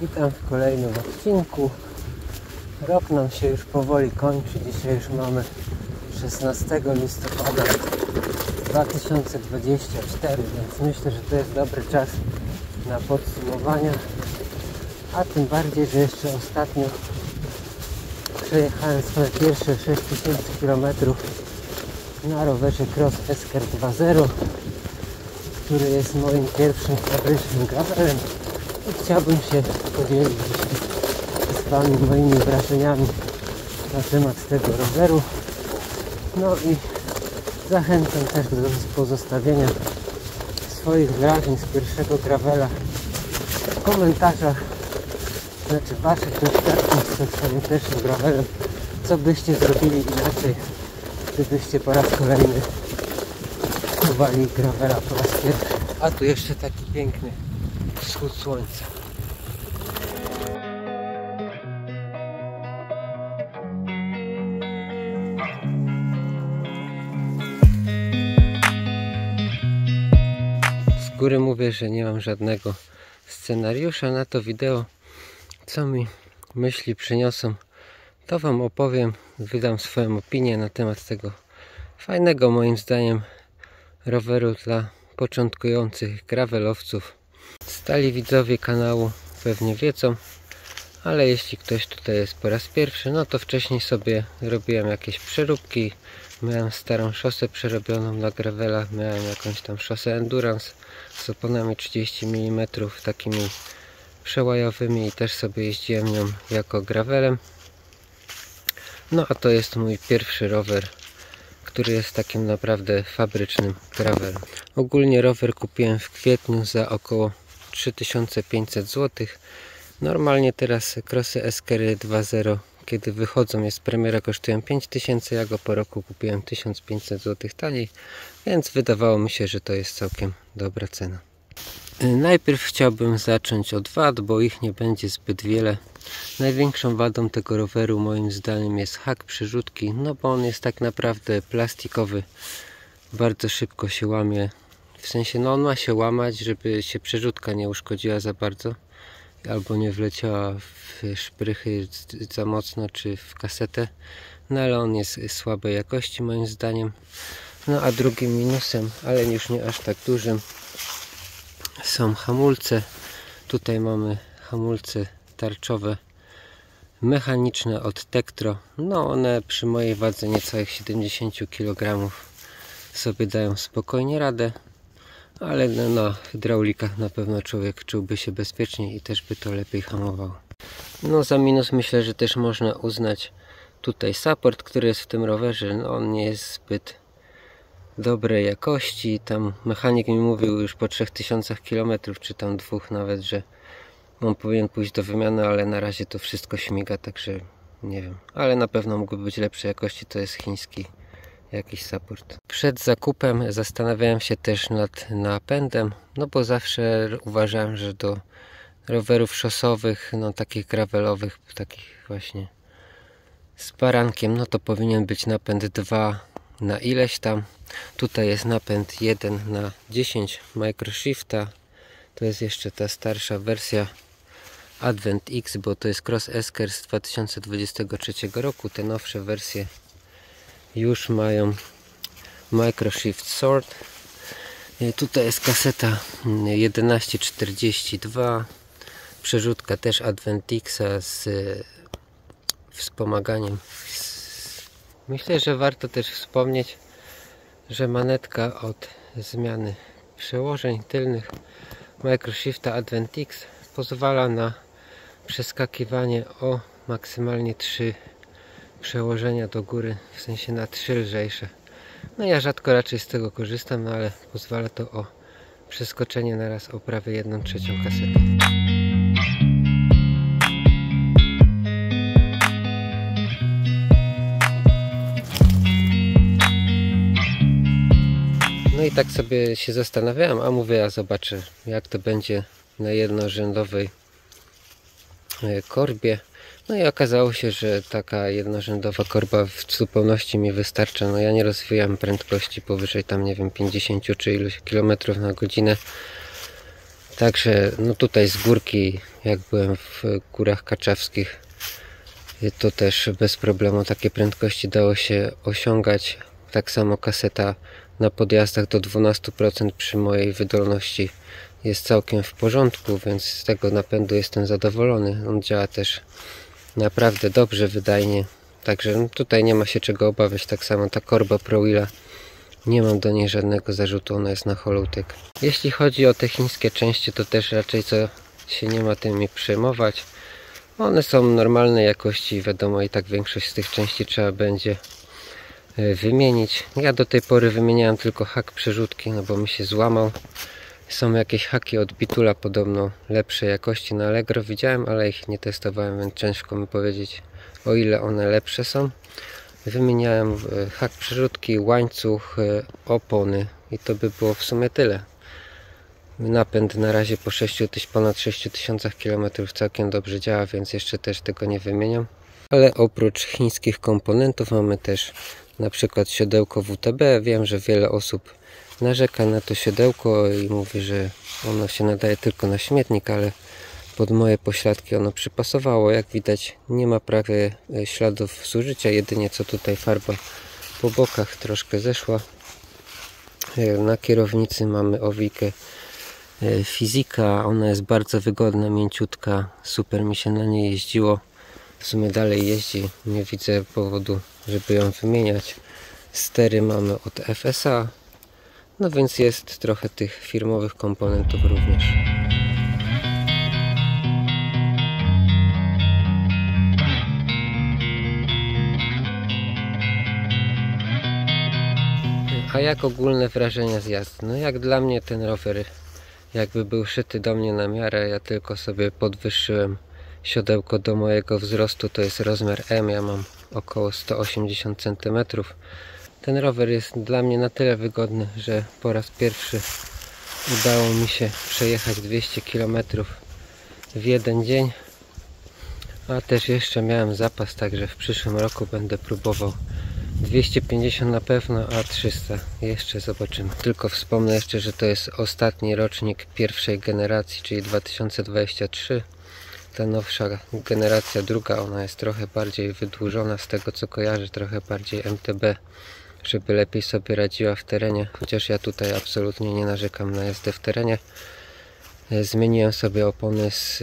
Witam w kolejnym odcinku. Rok nam się już powoli kończy. Dzisiaj już mamy 16 listopada 2024, więc myślę, że to jest dobry czas na podsumowania. A tym bardziej, że jeszcze ostatnio przejechałem swoje pierwsze 6000 km na rowerze Cross Esker 2.0, który jest moim pierwszym fabrycznym gravelem. I chciałbym się podzielić z Wami moimi wrażeniami na temat tego roweru. No i zachęcam też do pozostawienia swoich wrażeń z pierwszego gravela w komentarzach, znaczy Waszych doświadczeń z swoim pierwszym gravelem. Co byście zrobili inaczej, gdybyście po raz kolejny próbowali gravela po raz pierwszy. A tu jeszcze taki piękny wschód słońca. Z góry mówię, że nie mam żadnego scenariusza na to wideo. Co mi myśli przyniosą, to Wam opowiem, wydam swoją opinię na temat tego fajnego, moim zdaniem, roweru dla początkujących gravelowców. Stali widzowie kanału pewnie wiedzą, ale jeśli ktoś tutaj jest po raz pierwszy, no to wcześniej sobie robiłem jakieś przeróbki. Miałem starą szosę przerobioną na gravela, miałem jakąś tam szosę endurance z oponami 30 mm takimi przełajowymi i też sobie jeździłem nią jako gravelem. No a to jest mój pierwszy rower, który jest takim naprawdę fabrycznym gravelem. Ogólnie rower kupiłem w kwietniu za około 3500 zł. Normalnie teraz Crossy Eskery 2.0, kiedy wychodzą, jest premiera, kosztują 5000, ja go po roku kupiłem 1500 zł taniej, więc wydawało mi się, że to jest całkiem dobra cena. Najpierw chciałbym zacząć od wad, bo ich nie będzie zbyt wiele. Największą wadą tego roweru moim zdaniem jest hak przerzutki, no bo on jest tak naprawdę plastikowy, bardzo szybko się łamie. W sensie, no on ma się łamać, żeby się przerzutka nie uszkodziła za bardzo, albo nie wleciała w szprychy za mocno, czy w kasetę. No ale on jest słabej jakości moim zdaniem. No a drugim minusem, ale już nie aż tak dużym, są hamulce. Tutaj mamy hamulce tarczowe mechaniczne od Tektro. No one przy mojej wadze niecałych 70 kg sobie dają spokojnie radę, ale na hydraulikach na pewno człowiek czułby się bezpieczniej i też by to lepiej hamowało. No za minus myślę, że też można uznać tutaj support, który jest w tym rowerze. No, on nie jest zbyt dobrej jakości. Tam mechanik mi mówił już po 3000 km, czy tam 2 nawet, że on powinien pójść do wymiany, ale na razie to wszystko śmiga, także nie wiem. Ale na pewno mógłby być lepszej jakości, to jest chiński jakiś support. Przed zakupem zastanawiałem się też nad napędem, no bo zawsze uważałem, że do rowerów szosowych, no takich gravelowych, takich właśnie z barankiem, no to powinien być napęd 2 na ileś tam. Tutaj jest napęd 1 na 10 microshifta. To jest jeszcze ta starsza wersja Advent X, bo to jest Cross Esker z 2023 roku. Te nowsze wersje już mają microshift sort. Tutaj jest kaseta 1142, przerzutka też Advent Xa z wspomaganiem. Myślę, że warto też wspomnieć, że manetka od zmiany przełożeń tylnych microshifta Advent X pozwala na przeskakiwanie o maksymalnie 3 przełożenia do góry, w sensie na 3 lżejsze. No ja rzadko raczej z tego korzystam, no ale pozwala to o przeskoczenie naraz o prawie 1/3 kasety. No i tak sobie się zastanawiałem, a mówię, ja zobaczę jak to będzie na jednorzędowej korbie. No i okazało się, że taka jednorzędowa korba w zupełności mi wystarcza. No ja nie rozwijam prędkości powyżej tam, nie wiem, 50 czy iluś kilometrów na godzinę. Także no tutaj z górki, jak byłem w Górach Kaczawskich, to też bez problemu takie prędkości dało się osiągać. Tak samo kaseta na podjazdach do 12% przy mojej wydolności jest całkiem w porządku, więc z tego napędu jestem zadowolony. On działa też naprawdę dobrze, wydajnie. Także no tutaj nie ma się czego obawiać. Tak samo ta korba ProWheela, nie mam do niej żadnego zarzutu, ona jest na holutek. Jeśli chodzi o te chińskie części, to też raczej co się nie ma tymi przejmować. One są normalnej jakości, wiadomo, i tak większość z tych części trzeba będzie wymienić. Ja do tej pory wymieniałem tylko hak przerzutki, no bo mi się złamał. Są jakieś haki od Bitula podobno lepszej jakości na Allegro, widziałem, ale ich nie testowałem, więc ciężko mi powiedzieć, o ile one lepsze są. Wymieniałem hak przerzutki, łańcuch, opony i to by było w sumie tyle. Napęd na razie po ponad 6000 km całkiem dobrze działa, więc jeszcze też tego nie wymieniam. Ale oprócz chińskich komponentów mamy też na przykład siodełko WTB. Wiem, że wiele osób narzeka na to siodełko i mówi, że ono się nadaje tylko na śmietnik, ale pod moje pośladki ono przypasowało. Jak widać, nie ma prawie śladów zużycia, jedynie co tutaj farba po bokach troszkę zeszła. Na kierownicy mamy owijkę Fizyka, ona jest bardzo wygodna, mięciutka, super mi się na niej jeździło. W sumie dalej jeździ, nie widzę powodu, żeby ją wymieniać. Stery mamy od FSA, no więc jest trochę tych firmowych komponentów również. A jak ogólne wrażenia z jazdy? No jak dla mnie ten rower jakby był szyty do mnie na miarę, ja tylko sobie podwyższyłem siodełko do mojego wzrostu, to jest rozmiar M, ja mam około 180 cm. Ten rower jest dla mnie na tyle wygodny, że po raz pierwszy udało mi się przejechać 200 km w jeden dzień, a też jeszcze miałem zapas, także w przyszłym roku będę próbował 250 na pewno, a 300 jeszcze zobaczymy. Tylko wspomnę jeszcze, że to jest ostatni rocznik pierwszej generacji, czyli 2023. Ta nowsza generacja, druga, ona jest trochę bardziej wydłużona, z tego co kojarzę, trochę bardziej MTB, żeby lepiej sobie radziła w terenie, chociaż ja tutaj absolutnie nie narzekam na jazdę w terenie. Zmieniłem sobie opony z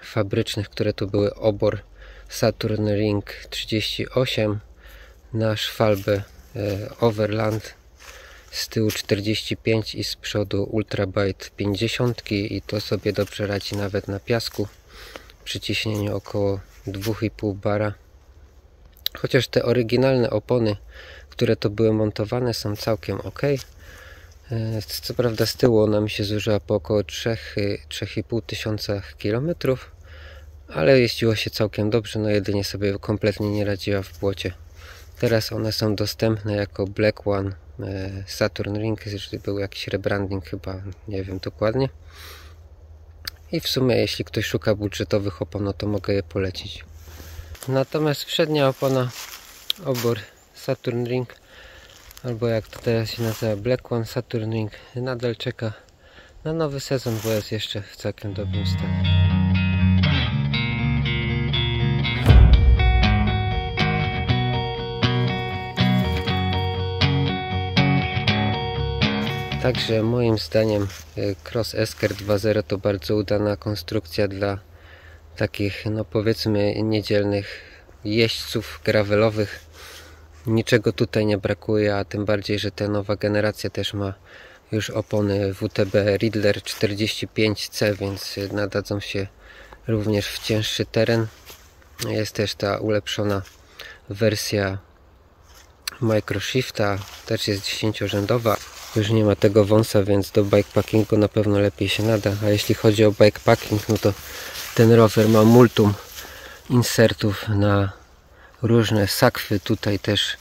fabrycznych, które tu były, obor Saturn Ring 38 na szwalbę Overland, z tyłu 45 i z przodu Ultrabite 50 i to sobie dobrze radzi nawet na piasku przy ciśnieniu około 2,5 bara. Chociaż te oryginalne opony, które to były montowane, są całkiem ok. Co prawda z tyłu ona mi się zużyła po około 3,5 tysiąca km, ale jeździło się całkiem dobrze, no jedynie sobie kompletnie nie radziła w błocie. Teraz one są dostępne jako Black One Saturn Ring, jeżeli był jakiś rebranding chyba, nie wiem dokładnie. I w sumie jeśli ktoś szuka budżetowych opon, no to mogę je polecić. Natomiast przednia opona, obor Saturn Ring, albo jak to teraz się nazywa, Black One Saturn Ring, nadal czeka na nowy sezon, bo jest jeszcze w całkiem dobrym stanie. Także moim zdaniem Cross Esker 2.0 to bardzo udana konstrukcja dla takich, no powiedzmy, niedzielnych jeźdźców gravelowych. Niczego tutaj nie brakuje, a tym bardziej, że ta nowa generacja też ma już opony WTB Riddler 45C, więc nadadzą się również w cięższy teren. Jest też ta ulepszona wersja Microshifta, też jest 10-rzędowa. Już nie ma tego wąsa, więc do bikepackingu na pewno lepiej się nada. A jeśli chodzi o bikepacking, no to ten rower ma multum insertów na różne sakwy. Tutaj też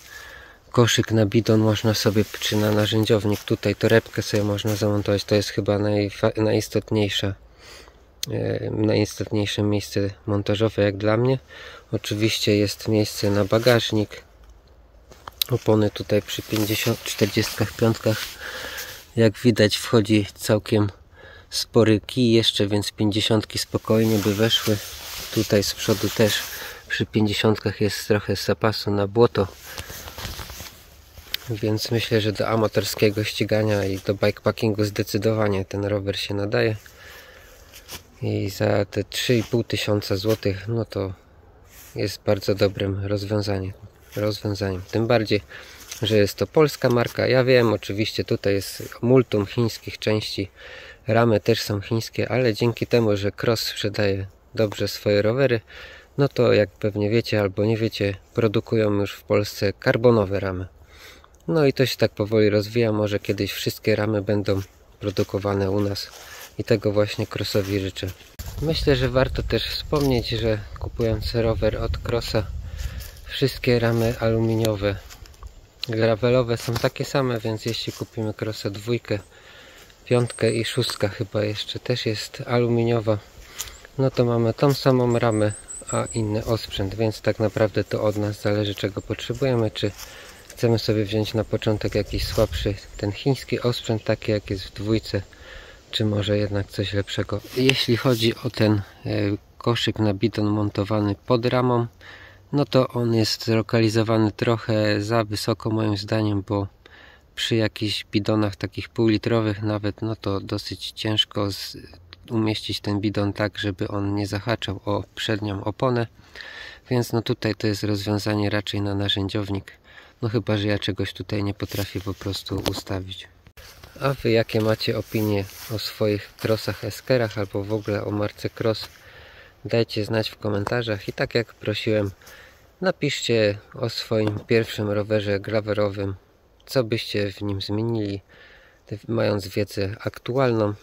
koszyk na bidon można sobie, czy na narzędziownik, tutaj torebkę sobie można zamontować. To jest chyba najistotniejsze miejsce montażowe jak dla mnie. Oczywiście jest miejsce na bagażnik. Opony tutaj przy 45 jak widać wchodzi całkiem spory kij jeszcze, więc 50 spokojnie by weszły. Tutaj z przodu też przy 50 jest trochę zapasu na błoto, więc myślę, że do amatorskiego ścigania i do bikepackingu zdecydowanie ten rower się nadaje. I za te 3,5 tysiąca złotych, no to jest bardzo dobrym rozwiązaniem. Tym bardziej, że jest to polska marka. Ja wiem, oczywiście tutaj jest multum chińskich części, ramy też są chińskie, ale dzięki temu, że Cross sprzedaje dobrze swoje rowery, no to jak pewnie wiecie albo nie wiecie, produkują już w Polsce karbonowe ramy. No i to się tak powoli rozwija, może kiedyś wszystkie ramy będą produkowane u nas i tego właśnie Crossowi życzę. Myślę, że warto też wspomnieć, że kupując rower od Crossa, wszystkie ramy aluminiowe, gravelowe są takie same, więc jeśli kupimy Crossa 2, 5 i 6 chyba jeszcze też jest aluminiowa, no to mamy tą samą ramę, a inny osprzęt, więc tak naprawdę to od nas zależy, czego potrzebujemy, czy chcemy sobie wziąć na początek jakiś słabszy, ten chiński osprzęt, taki jak jest w 2, czy może jednak coś lepszego. Jeśli chodzi o ten koszyk na bidon montowany pod ramą, no to on jest zlokalizowany trochę za wysoko moim zdaniem, bo przy jakichś bidonach takich półlitrowych nawet, no to dosyć ciężko umieścić ten bidon tak, żeby on nie zahaczał o przednią oponę, więc no tutaj to jest rozwiązanie raczej na narzędziownik, no chyba, że ja czegoś tutaj nie potrafię po prostu ustawić. A wy jakie macie opinie o swoich Crossach Eskerach albo w ogóle o marce Cross? Dajcie znać w komentarzach i tak jak prosiłem, napiszcie o swoim pierwszym rowerze gravelowym, co byście w nim zmienili, mając wiedzę aktualną,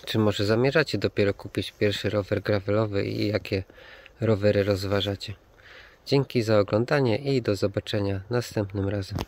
czy może zamierzacie dopiero kupić pierwszy rower gravelowy i jakie rowery rozważacie. Dzięki za oglądanie i do zobaczenia następnym razem.